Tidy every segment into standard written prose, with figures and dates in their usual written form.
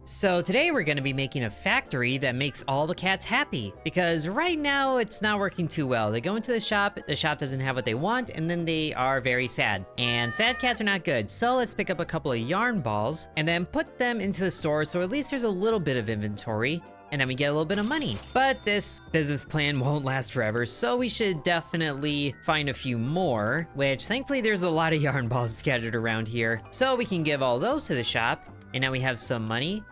So today we're going to be making a factory that makes all the cats happy, because right now it's not working too well. They go into the shop doesn't have what they want, and then they are very sad. And sad cats are not good, so let's pick up a couple of yarn balls and then put them into the store so at least there's a little bit of inventory. And then we get a little bit of money. But this business plan won't last forever, so we should definitely find a few more, which thankfully there's a lot of yarn balls scattered around here. So we can give all those to the shop, and now we have some money.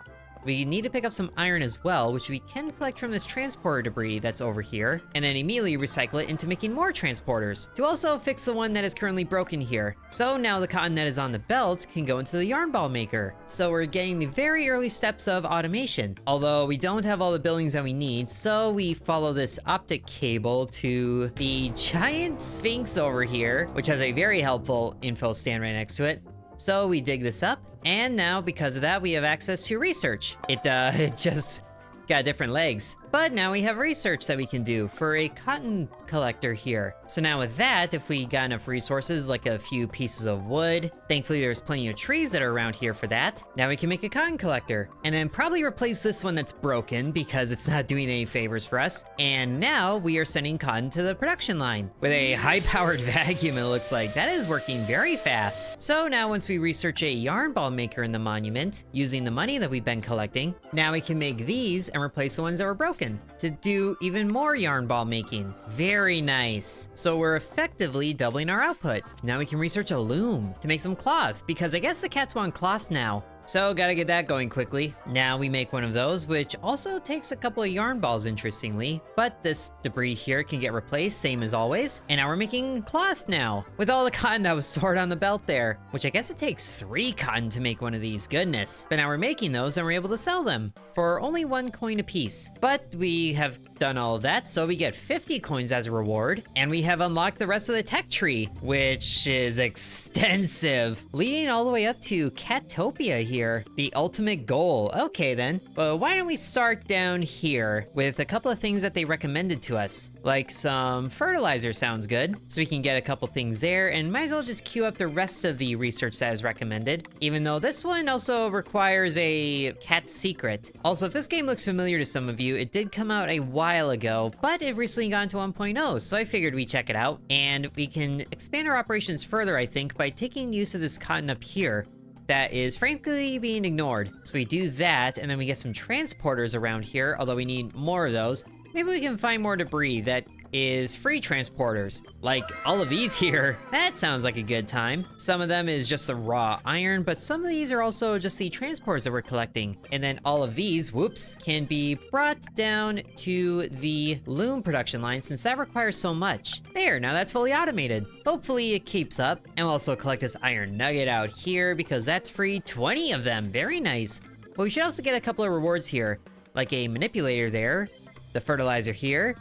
We need to pick up some iron as well, which we can collect from this transporter debris that's over here, and then immediately recycle it into making more transporters, to also fix the one that is currently broken here. So now the cotton that is on the belt can go into the yarn ball maker. So we're getting the very early steps of automation, although we don't have all the buildings that we need, so we follow this optic cable to the giant sphinx over here, which has a very helpful info stand right next to it. So we dig this up, and now because of that we have access to research. It just got different legs. But now we have research that we can do for a cotton collector here. So now with that, if we got enough resources, like a few pieces of wood, thankfully there's plenty of trees that are around here for that, now we can make a cotton collector. And then probably replace this one that's broken because it's not doing any favors for us. And now we are sending cotton to the production line with a high-powered vacuum, it looks like. That is working very fast. So now once we research a yarn ball maker in the monument, using the money that we've been collecting, now we can make these and replace the ones that were broken to do even more yarn ball making. Very nice. So we're effectively doubling our output. Now we can research a loom to make some cloth, because I guess the cats want cloth now. So gotta get that going quickly. Now we make one of those, which also takes a couple of yarn balls, interestingly. But this debris here can get replaced, same as always. And now we're making cloth now, with all the cotton that was stored on the belt there. Which I guess it takes 3 cotton to make one of these, goodness. But now we're making those and we're able to sell them for only 1 coin a piece. But we have done all of that, so we get 50 coins as a reward. And we have unlocked the rest of the tech tree, which is extensive. Leading all the way up to Catopia here, the ultimate goal. Okay then, but why don't we start down here with a couple of things that they recommended to us, like some fertilizer sounds good, so we can get a couple things there, and might as well just queue up the rest of the research that is recommended, even though this one also requires a cat secret. Also, if this game looks familiar to some of you, it did come out a while ago, but it recently got into 1.0, so I figured we'd check it out, and we can expand our operations further, I think, by taking use of this cotton up here that is frankly being ignored. So we do that, and then we get some transporters around here, although we need more of those. Maybe we can find more debris that is free transporters, like all of these here. That sounds like a good time. Some of them is just the raw iron, but some of these are also just the transporters that we're collecting. And then all of these, whoops, can be brought down to the loom production line, since that requires so much. There, now that's fully automated. Hopefully it keeps up. And we'll also collect this iron nugget out here, because that's free, 20 of them, very nice. But we should also get a couple of rewards here, like a manipulator there, the fertilizer here,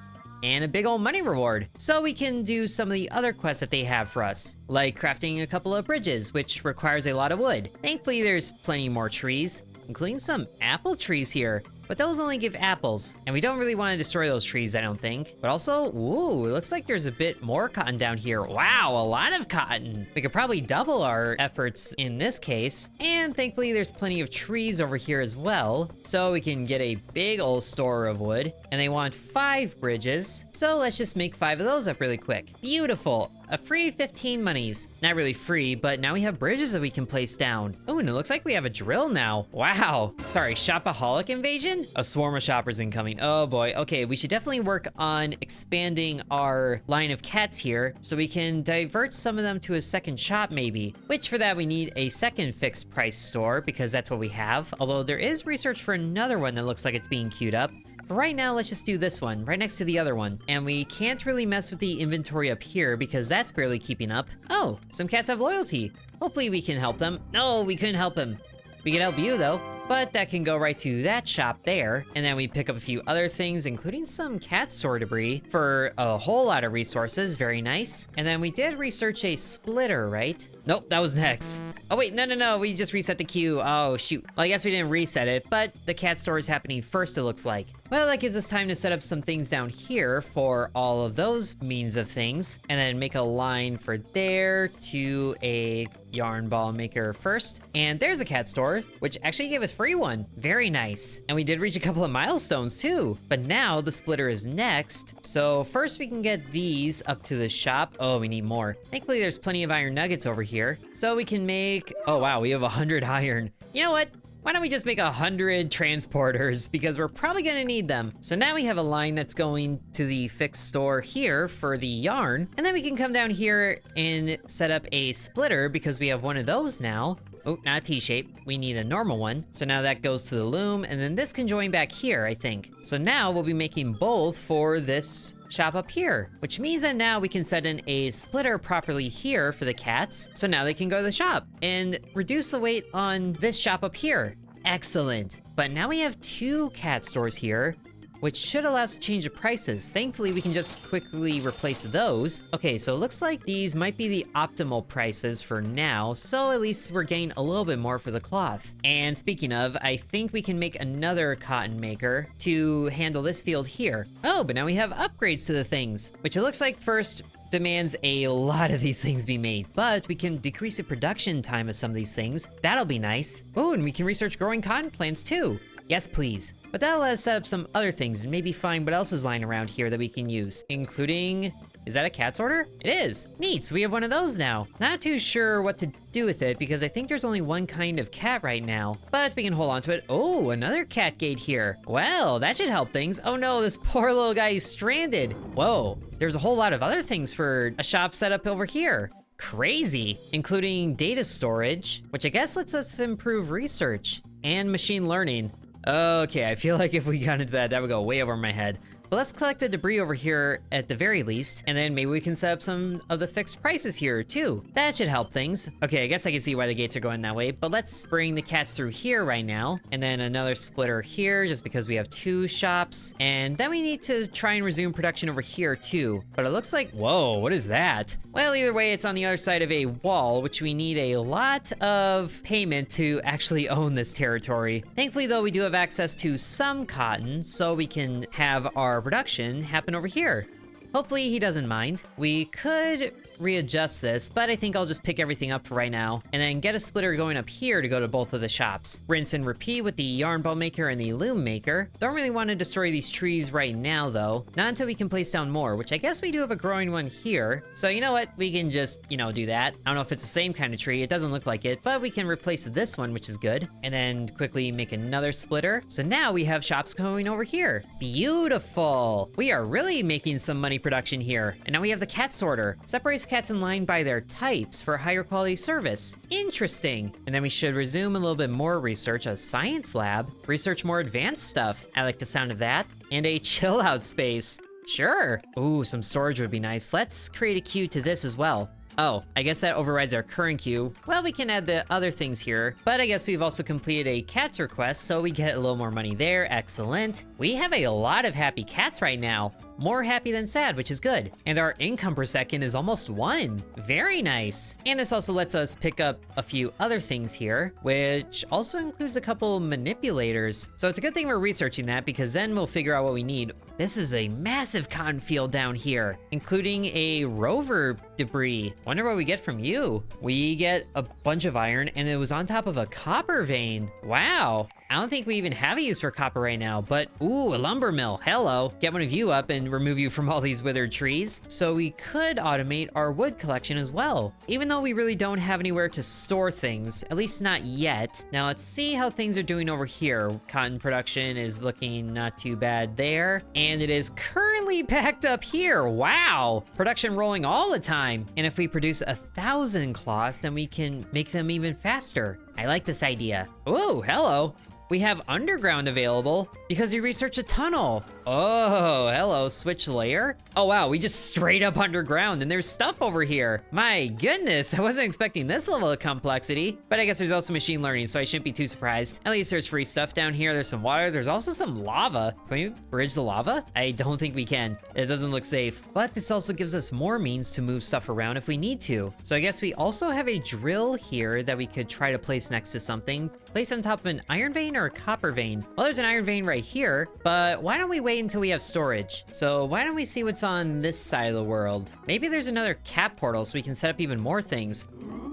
and a big old money reward. So we can do some of the other quests that they have for us, like crafting a couple of bridges, which requires a lot of wood. Thankfully, there's plenty more trees, including some apple trees here, but those only give apples, and we don't really want to destroy those trees, I don't think. But also, ooh, it looks like there's a bit more cotton down here. Wow, a lot of cotton. We could probably double our efforts in this case. And thankfully, there's plenty of trees over here as well, so we can get a big old store of wood. And they want 5 bridges, so let's just make 5 of those up really quick. Beautiful. A free 15 monies. Not really free, but now we have bridges that we can place down. Oh, and it looks like we have a drill now. Wow. Sorry, shopaholic invasion? A swarm of shoppers incoming. Oh boy. Okay, we should definitely work on expanding our line of cats here, so we can divert some of them to a second shop maybe. Which for that we need a second fixed price store, because that's what we have. Although there is research for another one that looks like it's being queued up. But right now, let's just do this one, right next to the other one. And we can't really mess with the inventory up here, because that's barely keeping up. Oh, some cats have loyalty. Hopefully we can help them. No, we couldn't help him. We can help you, though. But that can go right to that shop there. And then we pick up a few other things, including some cat store debris for a whole lot of resources. Very nice. And then we did research a splitter, right? Nope, that was next. Oh wait, no, we just reset the queue. Oh shoot. Well, I guess we didn't reset it, but the cat store is happening first, it looks like. Well, that gives us time to set up some things down here for all of those means of things, and then make a line for there to a yarn ball maker first. And there's a cat store, which actually gave us free one. Very nice. And we did reach a couple of milestones too. But now the splitter is next. So first we can get these up to the shop. Oh, we need more. Thankfully, there's plenty of iron nuggets over here. So we can make, oh wow, we have 100 iron. You know what? Why don't we just make 100 transporters, because we're probably gonna need them. So now we have a line that's going to the fixed store here for the yarn, and then we can come down here and set up a splitter because we have one of those now. Oh, not a T-shape. We need a normal one. So now that goes to the loom, and then this can join back here, I think. So now we'll be making both for this shop up here, which means that now we can set in a splitter properly here for the cats. So now they can go to the shop and reduce the weight on this shop up here. Excellent. But now we have 2 cat stores here, which should allow us to change the prices. Thankfully, we can just quickly replace those. Okay, so it looks like these might be the optimal prices for now, so at least we're getting a little bit more for the cloth. And speaking of, I think we can make another cotton maker to handle this field here. Oh, but now we have upgrades to the things, which it looks like first demands a lot of these things be made, but we can decrease the production time of some of these things. That'll be nice. Oh, and we can research growing cotton plants too. Yes, please. But that'll let us set up some other things and maybe find what else is lying around here that we can use, including... Is that a cat's order? It is. Neat, so we have one of those now. Not too sure what to do with it because I think there's only one kind of cat right now, but we can hold on to it. Oh, another cat gate here. Well, that should help things. Oh no, this poor little guy is stranded. Whoa, there's a whole lot of other things for a shop set up over here. Crazy, including data storage, which I guess lets us improve research and machine learning. Okay, I feel like if we got into that, that would go way over my head. But let's collect the debris over here at the very least, and then maybe we can set up some of the fixed prices here too. That should help things. Okay, I guess I can see why the gates are going that way, but let's bring the cats through here right now, and then another splitter here just because we have 2 shops, and then we need to try and resume production over here too. But it looks like, whoa, what is that? Well, either way, it's on the other side of a wall, which we need a lot of payment to actually own this territory. Thankfully though, we do have access to some cotton, so we can have our production happen over here. Hopefully he doesn't mind. We could readjust this, but I think I'll just pick everything up for right now and then get a splitter going up here to go to both of the shops. Rinse and repeat with the yarn ball maker and the loom maker. Don't really want to destroy these trees right now though, not until we can place down more, which I guess we do have a growing one here. So you know what, we can just, do that. I don't know if it's the same kind of tree, it doesn't look like it, but we can replace this one, which is good. And then quickly make another splitter. So now we have shops going over here. Beautiful. We are really making some money production here. And now we have the cat sorter. Separates cats in line by their types for higher quality service. Interesting. And then we should resume a little bit more research. A science lab. Research more advanced stuff. I like the sound of that. And a chill out space. Sure. Ooh, some storage would be nice. Let's create a queue to this as well. Oh, I guess that overrides our current queue. Well, we can add the other things here, but I guess we've also completed a cat's request, so we get a little more money there. Excellent. We have a lot of happy cats right now. More happy than sad, which is good. And our income per second is almost 1. Very nice. And this also lets us pick up a few other things here, which also includes a couple manipulators. So it's a good thing we're researching that because then we'll figure out what we need. This is a massive cotton field down here, including a rover debris. Wonder what we get from you. We get a bunch of iron and it was on top of a copper vein. Wow. I don't think we even have a use for copper right now, but ooh, a lumber mill. Hello. Get one of you up and remove you from all these withered trees. So we could automate our wood collection as well, even though we really don't have anywhere to store things, at least not yet. Now let's see how things are doing over here. Cotton production is looking not too bad there, and it is currently packed up here. Wow. Production rolling all the time. And if we produce 1,000 cloth, then we can make them even faster. I like this idea. Ooh, hello. we have underground available because we researched a tunnel. Oh, hello, switch layer. Oh wow, we just straight up underground and there's stuff over here. My goodness, I wasn't expecting this level of complexity, but I guess there's also machine learning, so I shouldn't be too surprised. At least there's free stuff down here. There's some water. There's also some lava. Can we bridge the lava? I don't think we can. It doesn't look safe, but this also gives us more means to move stuff around if we need to. So I guess we also have a drill here that we could try to place next to something. Place on top of an iron vein or a copper vein? Well, there's an iron vein right here, but why don't we wait until we have storage? So why don't we see what's on this side of the world? Maybe there's another cat portal so we can set up even more things.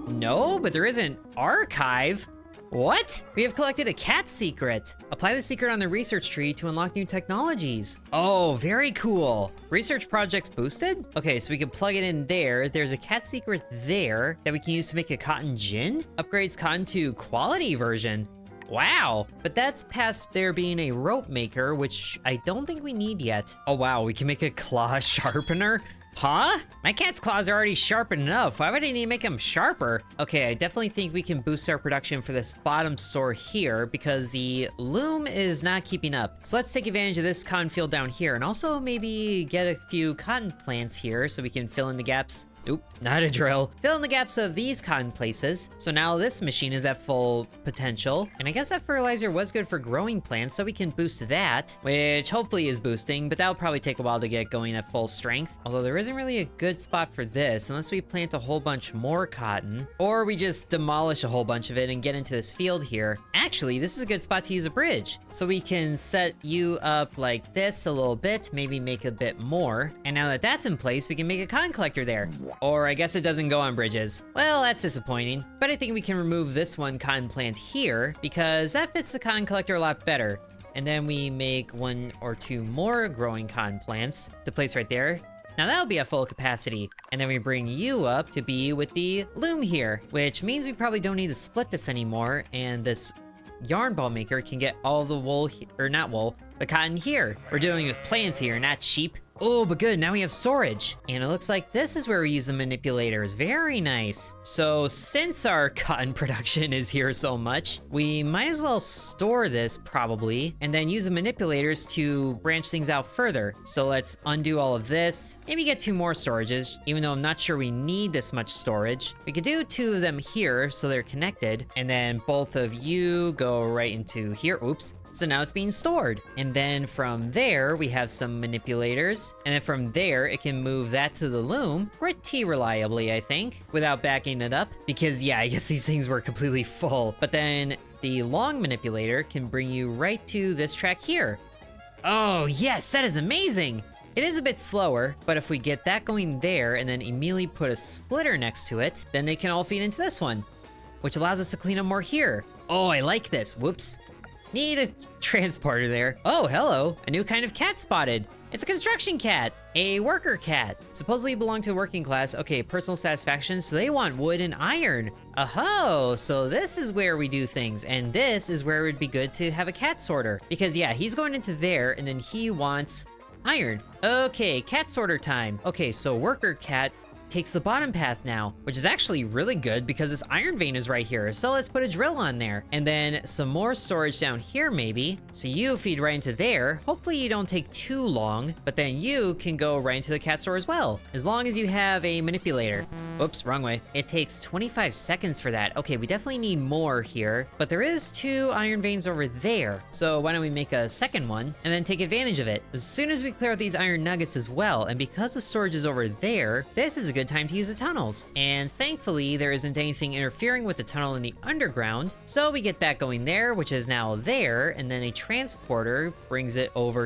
No, but there is an archive. What? We have collected a cat secret. Apply the secret on the research tree to unlock new technologies. Oh, very cool. Research projects boosted? Okay, so we can plug it in there. There's a cat secret there that we can use to make a cotton gin. Upgrades cotton to quality version. Wow, but that's past there being a rope maker, which I don't think we need yet. Oh wow, we can make a claw sharpener? Huh? My cat's claws are already sharp enough. Why would I need to make them sharper? Okay, I definitely think we can boost our production for this bottom store here because the loom is not keeping up. So let's take advantage of this cotton field down here and also maybe get a few cotton plants here so we can fill in the gaps. Oop, not a drill. Fill in the gaps of these cotton places. So now this machine is at full potential. And I guess that fertilizer was good for growing plants, so we can boost that, which hopefully is boosting, but that'll probably take a while to get going at full strength. Although there isn't really a good spot for this unless we plant a whole bunch more cotton, or we just demolish a whole bunch of it and get into this field here. Actually, this is a good spot to use a bridge. So we can set you up like this a little bit, maybe make a bit more. And now that that's in place, we can make a cotton collector there. Or I guess it doesn't go on bridges. Well, that's disappointing. But I think we can remove this one cotton plant here because that fits the cotton collector a lot better. And then we make 1 or 2 more growing cotton plants to place right there. Now that'll be at full capacity. And then we bring you up to be with the loom here, which means we probably don't need to split this anymore. And this yarn ball maker can get all the wool, or not wool, the cotton here. We're dealing with plants here, not sheep. Oh, but good, now we have storage. And it looks like this is where we use the manipulators. Very nice. So since our cotton production is here so much, we might as well store this probably, and then use the manipulators to branch things out further. So let's undo all of this. Maybe get 2 more storages, even though I'm not sure we need this much storage. We could do 2 of them here so they're connected, and then both of you go right into here. Oops. So now it's being stored. And then from there, we have some manipulators. And then from there, it can move that to the loom pretty reliably, I think, without backing it up. Because yeah, I guess these things were completely full. But then the long manipulator can bring you right to this track here. Oh yes, that is amazing. It is a bit slower, but if we get that going there and then immediately put a splitter next to it, then they can all feed into this one, which allows us to clean up more here. Oh, I like this. Whoops. Need a transporter there. Oh, hello. A new kind of cat spotted. It's a construction cat. A worker cat. Supposedly belong to the working class. Okay, personal satisfaction. So they want wood and iron. Oh, so this is where we do things. And this is where it would be good to have a cat sorter. Because yeah, he's going into there and then he wants iron. Okay, cat sorter time. Okay, so worker cat takes the bottom path now, which is actually really good because this iron vein is right here. So let's put a drill on there. And then some more storage down here maybe. So you feed right into there. Hopefully you don't take too long, but then you can go right into the cat store as well, as long as you have a manipulator. Oops, wrong way. It takes 25 seconds for that. Okay, we definitely need more here, but there is 2 iron veins over there. So why don't we make a second one and then take advantage of it? As soon as we clear out these iron nuggets as well, and because the storage is over there, this is a good time to use the tunnels. And thankfully, there isn't anything interfering with the tunnel in the underground. So we get that going there, which is now there, and then a transporter brings it over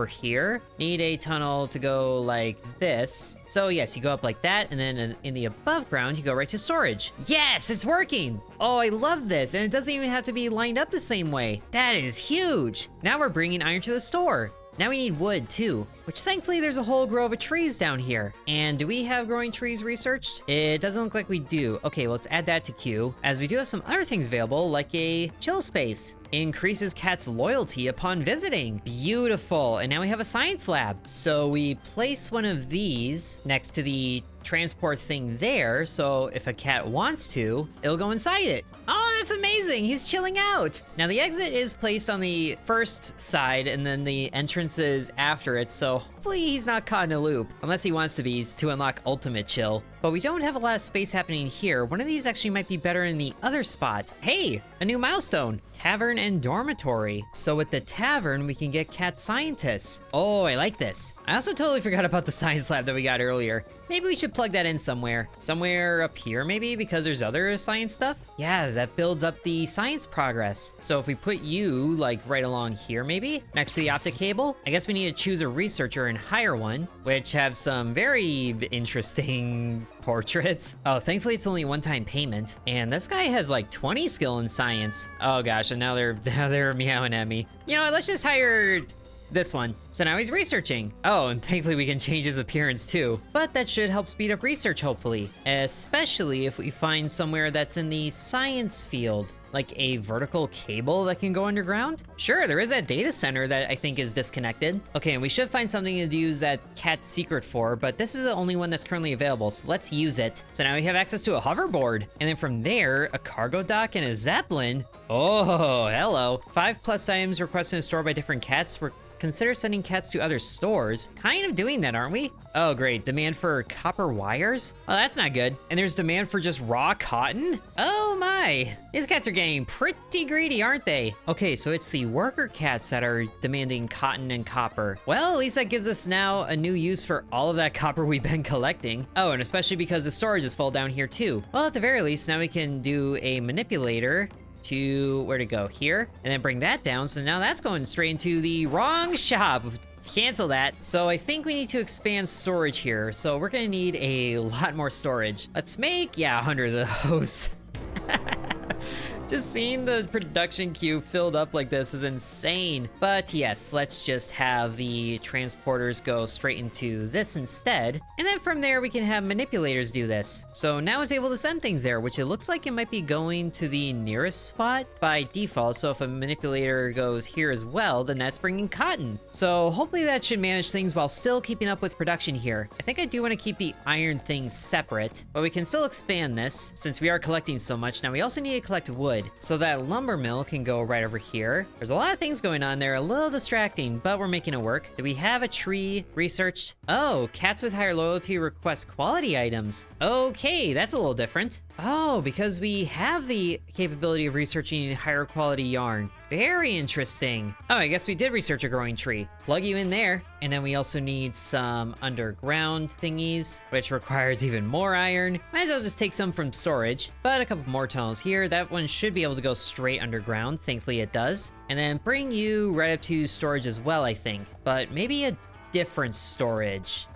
here. Need a tunnel to go like this. So yes, you go up like that, and then in the above ground, you go right to storage. Yes, it's working! Oh, I love this, and it doesn't even have to be lined up the same way. That is huge! Now we're bringing iron to the store. Now we need wood too, which thankfully there's a whole grove of trees down here. And do we have growing trees researched? It doesn't look like we do. Okay, let's add that to queue, as we do have some other things available, like a chill space. Increases cats' loyalty upon visiting. Beautiful, and now we have a science lab. So we place one of these next to the transport thing there, so if a cat wants to, it'll go inside it. Oh, that's amazing. He's chilling out. Now, the exit is placed on the first side, and then the entrance is after it, so hopefully he's not caught in a loop, unless he wants to be to unlock ultimate chill. But we don't have a lot of space happening here. One of these actually might be better in the other spot. Hey, a new milestone. Tavern and dormitory. So with the tavern, we can get cat scientists. Oh, I like this. I also totally forgot about the science lab that we got earlier. Maybe we should plug that in somewhere. Somewhere up here, maybe, because there's other science stuff? Yeah, that builds up the science progress. So if we put you, like, right along here, maybe? Next to the optic cable? I guess we need to choose a researcher and hire one, which have some very interesting portraits. Oh, thankfully it's only one-time payment. And this guy has like 20 skill in science. Oh gosh, and now they're meowing at me. You know what, let's just hire this one. So now he's researching. Oh, and thankfully we can change his appearance too. But that should help speed up research, hopefully. Especially if we find somewhere that's in the science field. Like a vertical cable that can go underground? Sure, there is that data center that I think is disconnected. Okay, and we should find something to use that cat secret for, but this is the only one that's currently available, so let's use it. So now we have access to a hoverboard, and then from there, a cargo dock and a zeppelin. Oh, hello. 5+ items requested in a store by different cats. Consider sending cats to other stores. Kind of doing that, aren't we? Oh, great. Demand for copper wires? Oh, that's not good. And there's demand for just raw cotton? Oh my. These cats are getting pretty greedy, aren't they? Okay, so it's the worker cats that are demanding cotton and copper. Well, at least that gives us now a new use for all of that copper we've been collecting. Oh, and especially because the storage is full down here too. Well, at the very least, now we can do a manipulator to where to go here and then bring that down. So now that's going straight into the wrong shop. Cancel that. So I think we need to expand storage here. So we're gonna need a lot more storage. Let's make, yeah, 100 of those. Just seeing the production queue filled up like this is insane. But yes, let's just have the transporters go straight into this instead. And then from there, we can have manipulators do this. So now it's able to send things there, which it looks like it might be going to the nearest spot by default. So if a manipulator goes here as well, then that's bringing cotton. So hopefully that should manage things while still keeping up with production here. I think I do want to keep the iron thing separate, but we can still expand this since we are collecting so much. Now we also need to collect wood. So that lumber mill can go right over here. There's a lot of things going on there, a little distracting, but we're making it work. Do we have a tree researched? Oh, cats with higher loyalty request quality items. Okay, that's a little different. Oh, because we have the capability of researching higher quality yarn. Very interesting. Oh, I guess we did research a growing tree. Plug you in there. And then we also need some underground thingies, which requires even more iron. Might as well just take some from storage, but a couple more tunnels here. That one should be able to go straight underground. Thankfully it does. And then bring you right up to storage as well, I think. But maybe a different storage,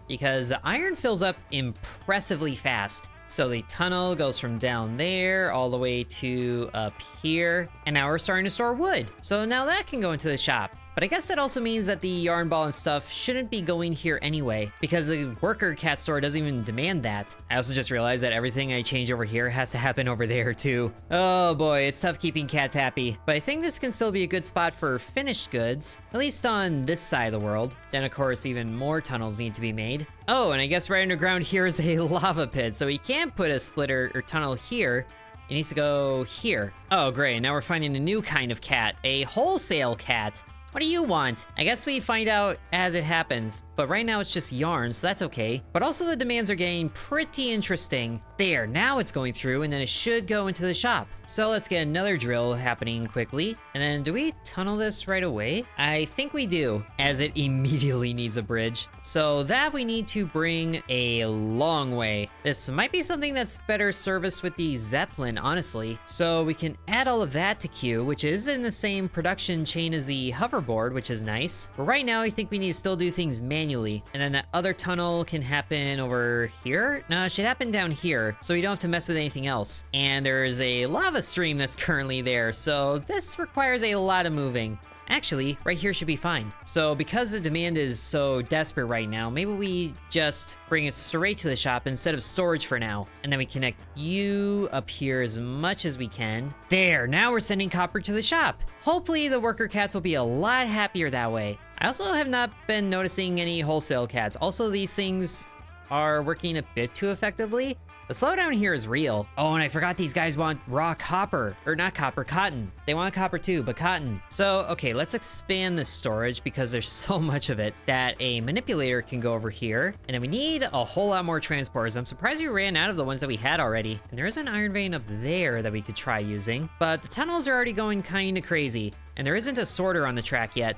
because the iron fills up impressively fast. So the tunnel goes from down there all the way to up here. And now we're starting to store wood. So now that can go into the shop. But I guess that also means that the yarn ball and stuff shouldn't be going here anyway, because the worker cat store doesn't even demand that. I also just realized that everything I change over here has to happen over there too. Oh boy, it's tough keeping cats happy. But I think this can still be a good spot for finished goods, at least on this side of the world. Then of course, even more tunnels need to be made. Oh, and I guess right underground here is a lava pit, so we can't put a splitter or tunnel here. It needs to go here. Oh great, now we're finding a new kind of cat, a wholesale cat. What do you want? I guess we find out as it happens, but right now it's just yarn, so that's okay. But also the demands are getting pretty interesting. There, now it's going through, and then it should go into the shop. So let's get another drill happening quickly. And then do we tunnel this right away? I think we do, as it immediately needs a bridge. So that we need to bring a long way. This might be something that's better serviced with the Zeppelin, honestly. So we can add all of that to queue, which is in the same production chain as the hoverboard, which is nice. But right now, I think we need to still do things manually. And then that other tunnel can happen over here. No, it should happen down here, so we don't have to mess with anything else. And there's a lava stream that's currently there, so this requires a lot of moving. Actually, right here should be fine. So because the demand is so desperate right now, maybe we just bring it straight to the shop instead of storage for now. And then we connect you up here as much as we can. There, now we're sending copper to the shop. Hopefully the worker cats will be a lot happier that way. I also have not been noticing any wholesale cats. Also, these things are working a bit too effectively. The slowdown here is real. Oh, and I forgot these guys want raw copper. Or not copper, cotton. They want copper too, but cotton. So, okay, let's expand the storage because there's so much of it that a manipulator can go over here. And then we need a whole lot more transporters. I'm surprised we ran out of the ones that we had already. And there is an iron vein up there that we could try using. But the tunnels are already going kind of crazy. And there isn't a sorter on the track yet.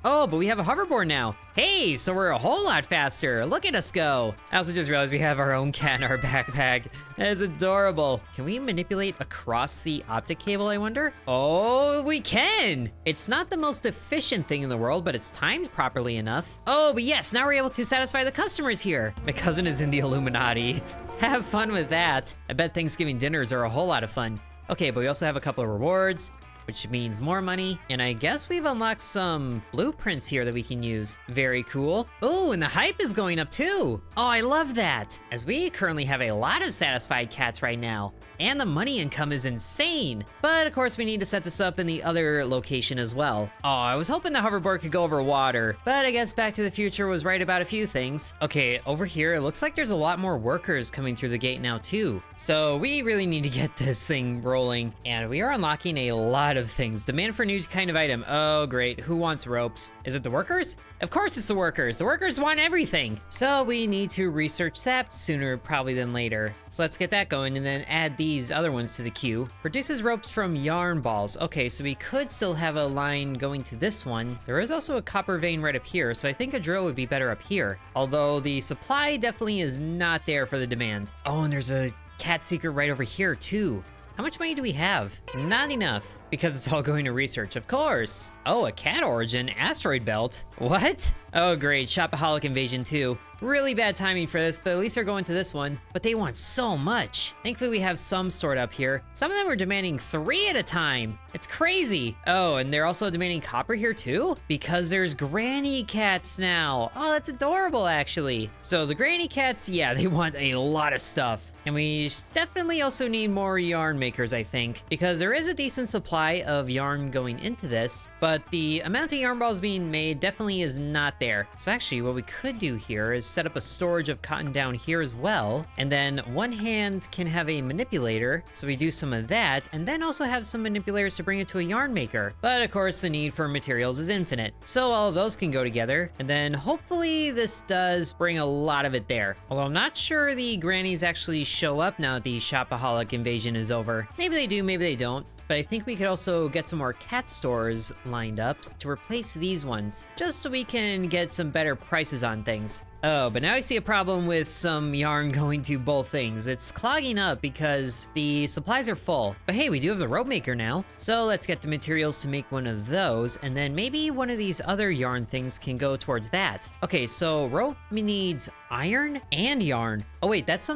Oh, but we have a hoverboard now. Hey, so we're a whole lot faster. Look at us go. I also just realized we have our own cat in our backpack. That is adorable. Can we manipulate across the optic cable, I wonder? Oh, we can. It's not the most efficient thing in the world, but it's timed properly enough. Oh, but yes, now we're able to satisfy the customers here. My cousin is in the Illuminati. Have fun with that. I bet Thanksgiving dinners are a whole lot of fun. Okay, but we also have a couple of rewards, which means more money. And I guess we've unlocked some blueprints here that we can use. Very cool. Oh, and the hype is going up too. Oh, I love that. As we currently have a lot of satisfied cats right now. And the money income is insane. But of course we need to set this up in the other location as well. Oh, I was hoping the hoverboard could go over water, but I guess Back to the Future was right about a few things. Okay, over here, it looks like there's a lot more workers coming through the gate now too. So we really need to get this thing rolling. And we are unlocking a lot of things. Demand for new kind of item. Oh, great. Who wants ropes? Is it the workers? Of course it's the workers. The workers want everything. So we need to research that sooner probably than later. So let's get that going and then add these other ones to the queue. Produces ropes from yarn balls. Okay, so we could still have a line going to this one. There is also a copper vein right up here, so I think a drill would be better up here. Although the supply definitely is not there for the demand. Oh, and there's a cat secret right over here too. How much money do we have? Not enough, because it's all going to research, of course. Oh, a cat origin asteroid belt. What? Oh, great, Shopaholic invasion too. Really bad timing for this, but at least they're going to this one. But they want so much. Thankfully, we have some stored up here. Some of them are demanding 3 at a time. It's crazy. Oh, and they're also demanding copper here too? Because there's granny cats now. Oh, that's adorable, actually. So the granny cats, yeah, they want a lot of stuff. And we definitely also need more yarn makers, I think, because there is a decent supply of yarn going into this, but the amount of yarn balls being made definitely is not there. So actually, what we could do here is set up a storage of cotton down here as well, and then one hand can have a manipulator, so we do some of that, and then also have some manipulators to bring it to a yarn maker. But of course, the need for materials is infinite, so all of those can go together, and then hopefully this does bring a lot of it there. Although I'm not sure the grannies actually show up now that the Shopaholic invasion is over. Maybe they do, maybe they don't. But I think we could also get some more cat stores lined up to replace these ones, just so we can get some better prices on things. Oh, but now I see a problem with some yarn going to both things. It's clogging up because the supplies are full. But hey, we do have the rope maker now. So let's get the materials to make one of those, and then maybe one of these other yarn things can go towards that. Okay, so rope needs iron and yarn. Oh wait, that's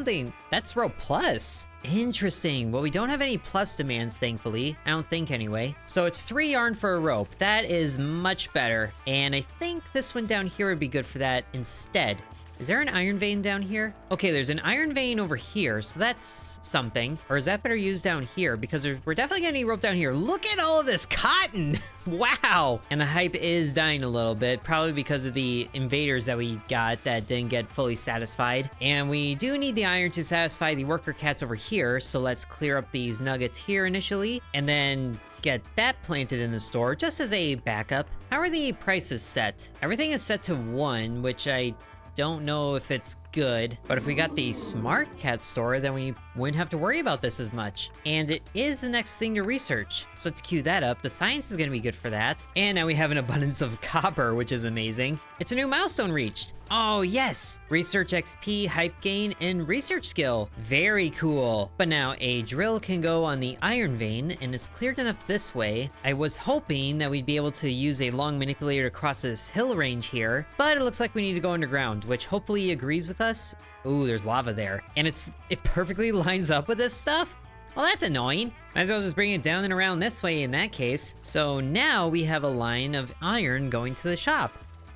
rope plus. Interesting. Well, we don't have any plus demands, thankfully. I don't think anyway. So it's 3 yarn for a rope. That is much better. And I think this one down here would be good for that instead. Is there an iron vein down here? Okay, there's an iron vein over here, so that's something. Or is that better used down here? Because we're definitely gonna need rope down here. Look at all of this cotton! Wow! And the hype is dying a little bit, probably because of the invaders that we got that didn't get fully satisfied. And we do need the iron to satisfy the worker cats over here, so let's clear up these nuggets here initially, and then get that planted in the store just as a backup. How are the prices set? Everything is set to 1, which I don't know if it's good, but if we got the smart cat store, then we wouldn't have to worry about this as much. And it is the next thing to research, so let's queue that up. The science is gonna be good for that. And now we have an abundance of copper, which is amazing. It's a new milestone reached. Oh yes, research XP, hype gain, and research skill. Very cool. But now a drill can go on the iron vein, and it's cleared enough this way. I was hoping that we'd be able to use a long manipulator across this hill range here, but it looks like we need to go underground, which hopefully agrees with us. Ooh, there's lava there. And it perfectly lines up with this stuff? Well, that's annoying. Might as well just bring it down and around this way in that case. So now we have a line of iron going to the shop.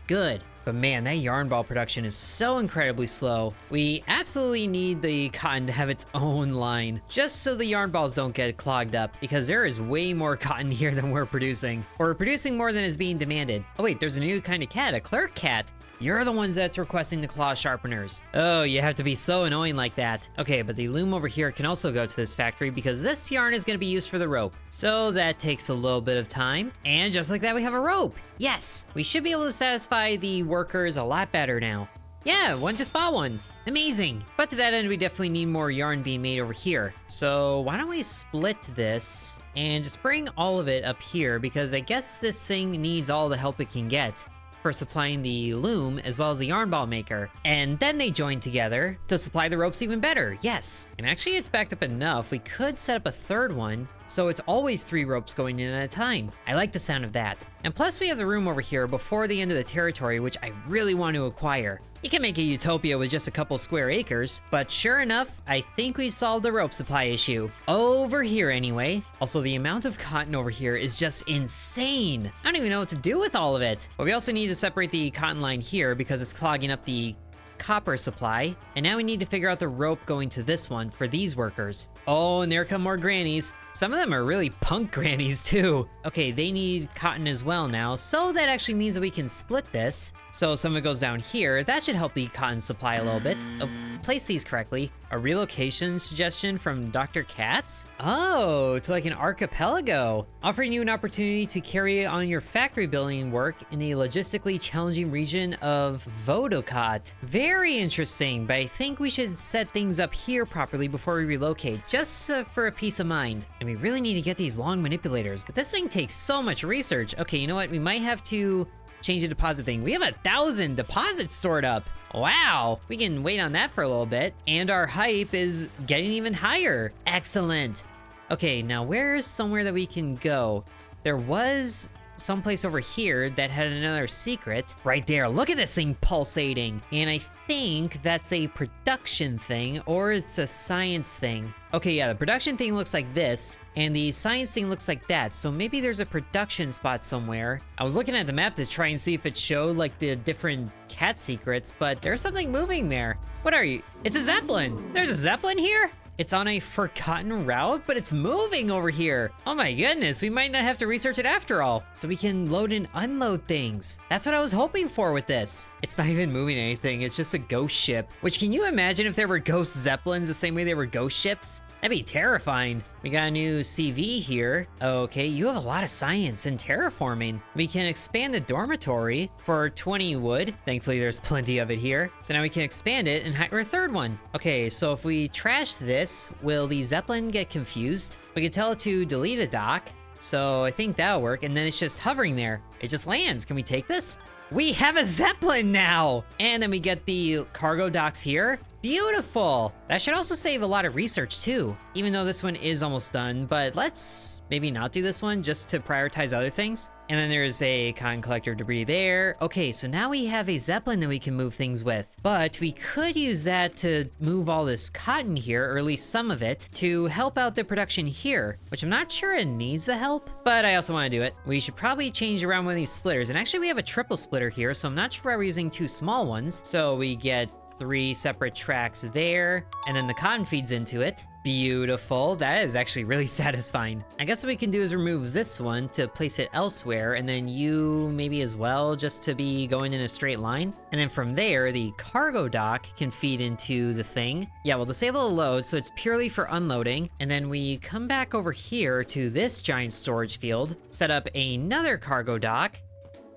Good. But man, that yarn ball production is so incredibly slow. We absolutely need the cotton to have its own line, just so the yarn balls don't get clogged up, because there is way more cotton here than we're producing. Or we're producing more than is being demanded. Oh wait, there's a new kind of cat, a clerk cat. You're the ones that's requesting the claw sharpeners. Oh, you have to be so annoying like that. Okay, but the loom over here can also go to this factory because this yarn is gonna be used for the rope. So that takes a little bit of time. And just like that, we have a rope. Yes, we should be able to satisfy the workers a lot better now. Yeah, one just bought one. Amazing. But to that end, we definitely need more yarn being made over here. So why don't we split this and just bring all of it up here, because I guess this thing needs all the help it can get for supplying the loom as well as the yarn ball maker. And then they join together to supply the ropes even better. Yes. And actually it's backed up enough. We could set up a third one, so it's always 3 ropes going in at a time. I like the sound of that. And plus we have the room over here before the end of the territory, which I really want to acquire. You can make a utopia with just a couple square acres, but sure enough, I think we solved the rope supply issue. Over here anyway. Also, the amount of cotton over here is just insane. I don't even know what to do with all of it. But we also need to separate the cotton line here because it's clogging up the copper supply. And now we need to figure out the rope going to this one for these workers. Oh, and there come more grannies. Some of them are really punk grannies too. Okay, they need cotton as well now, so that actually means that we can split this. So some of it goes down here. That should help the cotton supply a little bit. Oh, place these correctly. A relocation suggestion from Dr. Katz? Oh, to like an archipelago. Offering you an opportunity to carry on your factory building work in the logistically challenging region of Vodokot. Very interesting, but I think we should set things up here properly before we relocate, just for a peace of mind. And we really need to get these long manipulators, but this thing takes so much research. Okay, you know what? We might have to change the deposit thing. We have 1,000 deposits stored up. Wow, we can wait on that for a little bit. And our hype is getting even higher. Excellent. Okay, now where's somewhere that we can go? There was someplace over here that had another secret. Right there, look at this thing pulsating. And I think that's a production thing, or it's a science thing. Okay, yeah, the production thing looks like this, and the science thing looks like that, so maybe there's a production spot somewhere. I was looking at the map to try and see if it showed like the different cat secrets, but there's something moving there. What are you? It's a Zeppelin! There's a Zeppelin here? It's on a forgotten route, but it's moving over here. Oh my goodness, we might not have to research it after all. So we can load and unload things. That's what I was hoping for with this. It's not even moving anything, it's just a ghost ship. Which, can you imagine if there were ghost Zeppelins the same way there were ghost ships? That'd be terrifying. We got a new CV here. Okay, you have a lot of science and terraforming. We can expand the dormitory for 20 wood. Thankfully, there's plenty of it here. So now we can expand it and hire a third one. Okay, so if we trash this, will the Zeppelin get confused? We can tell it to delete a dock. So I think that'll work. And then it's just hovering there. It just lands. Can we take this? We have a Zeppelin now! And then we get the cargo docks here. Beautiful! That should also save a lot of research too, even though this one is almost done, but let's maybe not do this one just to prioritize other things. And then there's a cotton collector debris there. Okay, so now we have a Zeppelin that we can move things with, but we could use that to move all this cotton here, or at least some of it, to help out the production here, which I'm not sure it needs the help, but I also want to do it. We should probably change around one of these splitters, and actually we have a triple splitter here, so I'm not sure why we're using 2 small ones. So we get 3 separate tracks there, and then the cotton feeds into it. Beautiful. That is actually really satisfying. I guess what we can do is remove this one to place it elsewhere, and then you maybe as well, just to be going in a straight line. And then from there, the cargo dock can feed into the thing. Yeah, we'll disable the load, so it's purely for unloading. And then we come back over here to this giant storage field, set up another cargo dock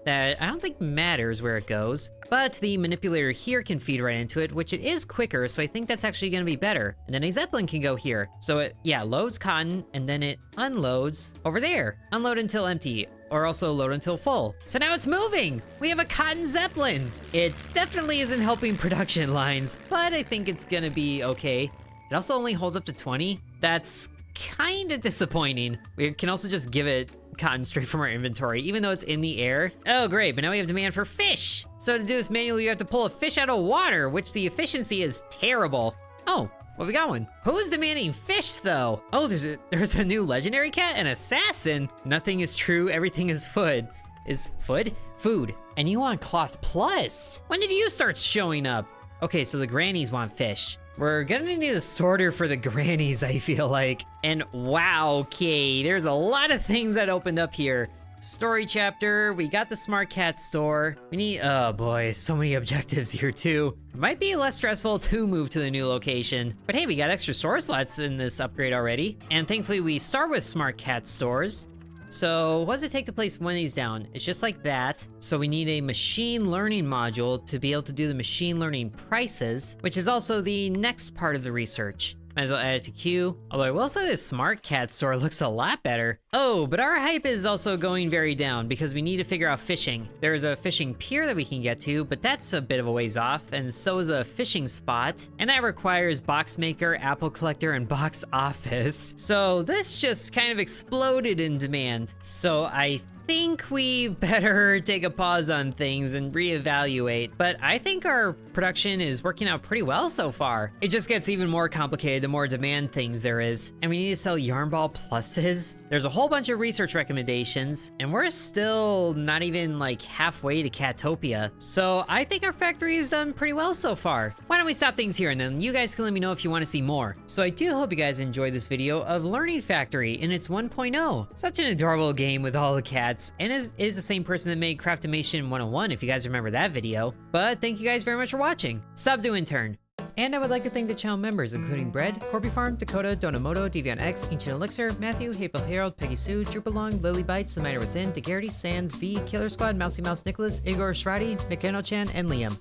that I don't think matters where it goes, but the manipulator here can feed right into it, which it is quicker, so I think that's actually gonna be better. And then a Zeppelin can go here. So it, yeah, loads cotton, and then it unloads over there. Unload until empty, or also load until full. So now it's moving! We have a cotton Zeppelin! It definitely isn't helping production lines, but I think it's gonna be okay. It also only holds up to 20. That's kinda disappointing. We can also just give it cotton straight from our inventory, even though it's in the air. Oh great, but now we have demand for fish. So to do this manually, you have to pull a fish out of water, which the efficiency is terrible. Oh, well, we got one. Who's demanding fish though? Oh, there's a new legendary cat, an assassin. Nothing is true, everything is food. is food. And you want cloth plus. When did you start showing up? Okay, so the grannies want fish. We're gonna need a sorter for the grannies, I feel like. And wow, okay, there's a lot of things that opened up here. Story chapter, we got the smart cat store. We need, oh boy, so many objectives here too. It might be less stressful to move to the new location. But hey, we got extra store slots in this upgrade already. And thankfully we start with smart cat stores. So what does it take to place one of these down? It's just like that. So we need a machine learning module to be able to do the machine learning prices, which is also the next part of the research. Might as well add it to queue. Although I will say this smart cat store looks a lot better. Oh, but our hype is also going very down because we need to figure out fishing. There's a fishing pier that we can get to, but that's a bit of a ways off, and so is a fishing spot. And that requires box maker, apple collector, and box office. So this just kind of exploded in demand. So I think we better take a pause on things and reevaluate, but I think our production is working out pretty well so far. It just gets even more complicated the more demand things there is. And we need to sell yarn ball pluses. There's a whole bunch of research recommendations, and we're still not even like halfway to Catopia. So I think our factory has done pretty well so far. Why don't we stop things here and then you guys can let me know if you want to see more. So I do hope you guys enjoyed this video of Learning Factory in its 1.0. Such an adorable game with all the cats, and is the same person that made Craftimation 101 if you guys remember that video. But thank you guys very much for watching. Sub to Intern. And I would like to thank the channel members, including Bread, Corby Farm, Dakota, Donamoto, Deviant X, Ancient Elixir, Matthew, Hateful Harold, Peggy Sue, Droopalong, Lily Bites, The Miner Within, DeGarity, Sans, V, Killer Squad, Mousy Mouse, Nicholas, Igor Shradi, McKenna Chan, and Liam.